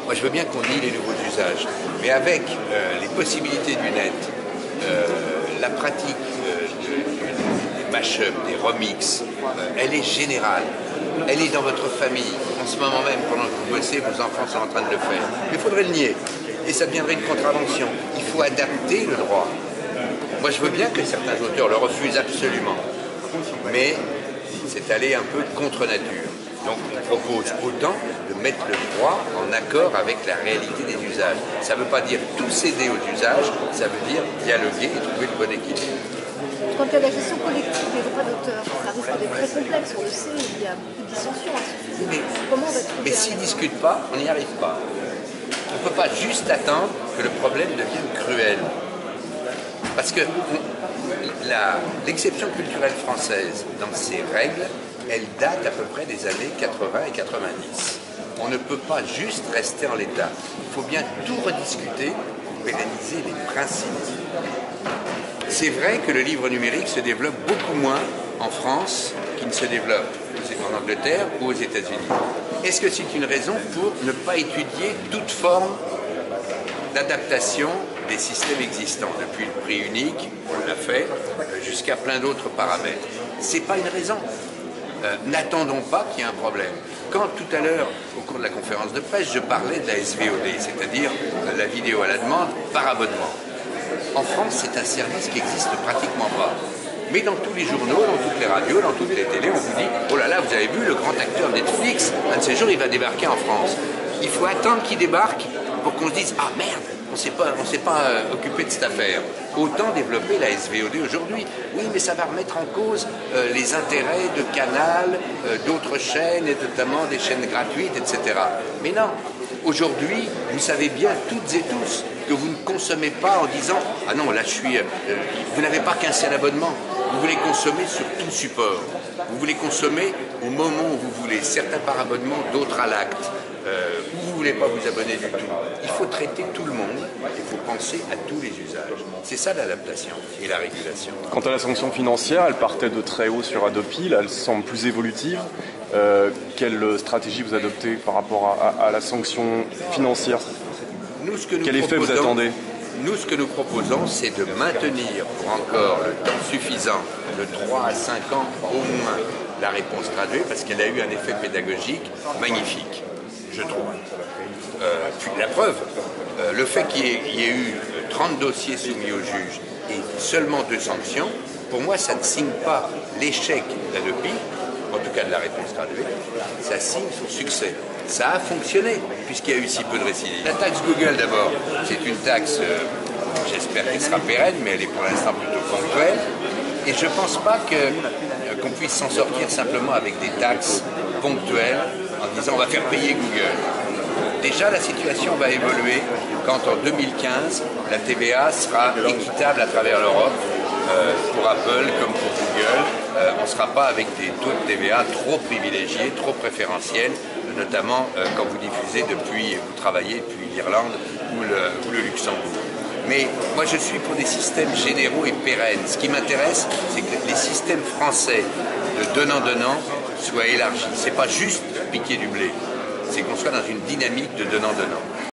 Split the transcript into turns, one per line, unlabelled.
Moi, je veux bien qu'on nie les nouveaux usages, mais avec les possibilités du net, la pratique des mash-up, des remixes, elle est générale. Elle est dans votre famille. En ce moment même, pendant que vous bossez, vos enfants sont en train de le faire. Mais il faudrait le nier. Et ça deviendrait une contravention. Il faut adapter le droit. Moi, je veux bien que certains auteurs le refusent absolument. Mais c'est aller un peu contre nature. Donc, on propose autant de mettre le droit en accord avec la réalité des usages. Ça ne veut pas dire tout céder aux usages, ça veut dire dialoguer et trouver le bon équilibre.
Quand il y a la gestion collective des droits d'auteur, ça risque d'être très complexe, on le sait, il y a beaucoup de dissensions à ce sujet.
Mais s'ils ne discutent pas, on n'y arrive pas. On ne peut pas juste attendre que le problème devienne cruel. Parce que l'exception culturelle française, dans ses règles, elle date à peu près des années 80 et 90. On ne peut pas juste rester en l'état. Il faut bien tout rediscuter pour pérenniser les principes. C'est vrai que le livre numérique se développe beaucoup moins en France qu'il ne se développe en Angleterre ou aux États-Unis. Est-ce que c'est une raison pour ne pas étudier toute forme d'adaptation des systèmes existants, depuis le prix unique, on l'a fait, jusqu'à plein d'autres paramètres? Ce n'est pas une raison. N'attendons pas qu'il y ait un problème. Quand tout à l'heure, au cours de la conférence de presse, je parlais de la SVOD, c'est-à-dire la vidéo à la demande par abonnement. En France, c'est un service qui n'existe pratiquement pas. Mais dans tous les journaux, dans toutes les radios, dans toutes les télés, on vous dit « Oh là là, vous avez vu, le grand acteur Netflix, un de ces jours, il va débarquer en France. » Il faut attendre qu'il débarque pour qu'on se dise « Ah merde, on ne s'est pas occupé de cette affaire. » Autant développer la SVOD aujourd'hui. Oui, mais ça va remettre en cause les intérêts de Canal, d'autres chaînes, et notamment des chaînes gratuites, etc. Mais non. Aujourd'hui, vous savez bien, toutes et tous, que vous ne consommez pas en disant « Ah non, là je suis... vous n'avez pas qu'un seul abonnement. Vous voulez consommer sur tout support. Vous voulez consommer au moment où vous voulez. Certains par abonnement, d'autres à l'acte. Ou vous ne voulez pas vous abonner du tout. Il faut traiter tout le monde. Il faut penser à tous les usages. C'est ça l'adaptation et la régulation.
Quant à la sanction financière, elle partait de très haut sur Adopi. Là, elle semble plus évolutive. Quelle stratégie vous adoptez par rapport à la sanction financière? Quel effet vous attendez?
Nous, ce que nous proposons, c'est de maintenir pour encore le temps suffisant, de 3 à 5 ans au moins, la réponse traduite, parce qu'elle a eu un effet pédagogique magnifique, je trouve. Puis la preuve, le fait qu'il y ait eu 30 dossiers soumis au juge et seulement 2 sanctions, pour moi, ça ne signe pas l'échec d'Adopi, en tout cas de la réponse traduite, ça signe son succès. Ça a fonctionné, puisqu'il y a eu si peu de récidives. La taxe Google, d'abord, c'est une taxe, j'espère qu'elle sera pérenne, mais elle est pour l'instant plutôt ponctuelle. Et je ne pense pas qu'on puisse s'en sortir simplement avec des taxes ponctuelles, en disant on va faire payer Google. Déjà, la situation va évoluer quand en 2015, la TVA sera équitable à travers l'Europe, pour Apple comme pour Google. On ne sera pas avec des taux de TVA trop privilégiés, trop préférentiels, notamment quand vous diffusez vous travaillez depuis l'Irlande ou le Luxembourg. Mais moi je suis pour des systèmes généraux et pérennes. Ce qui m'intéresse, c'est que les systèmes français de donnant-donnant soient élargis. Ce n'est pas juste piquer du blé, c'est qu'on soit dans une dynamique de donnant-donnant.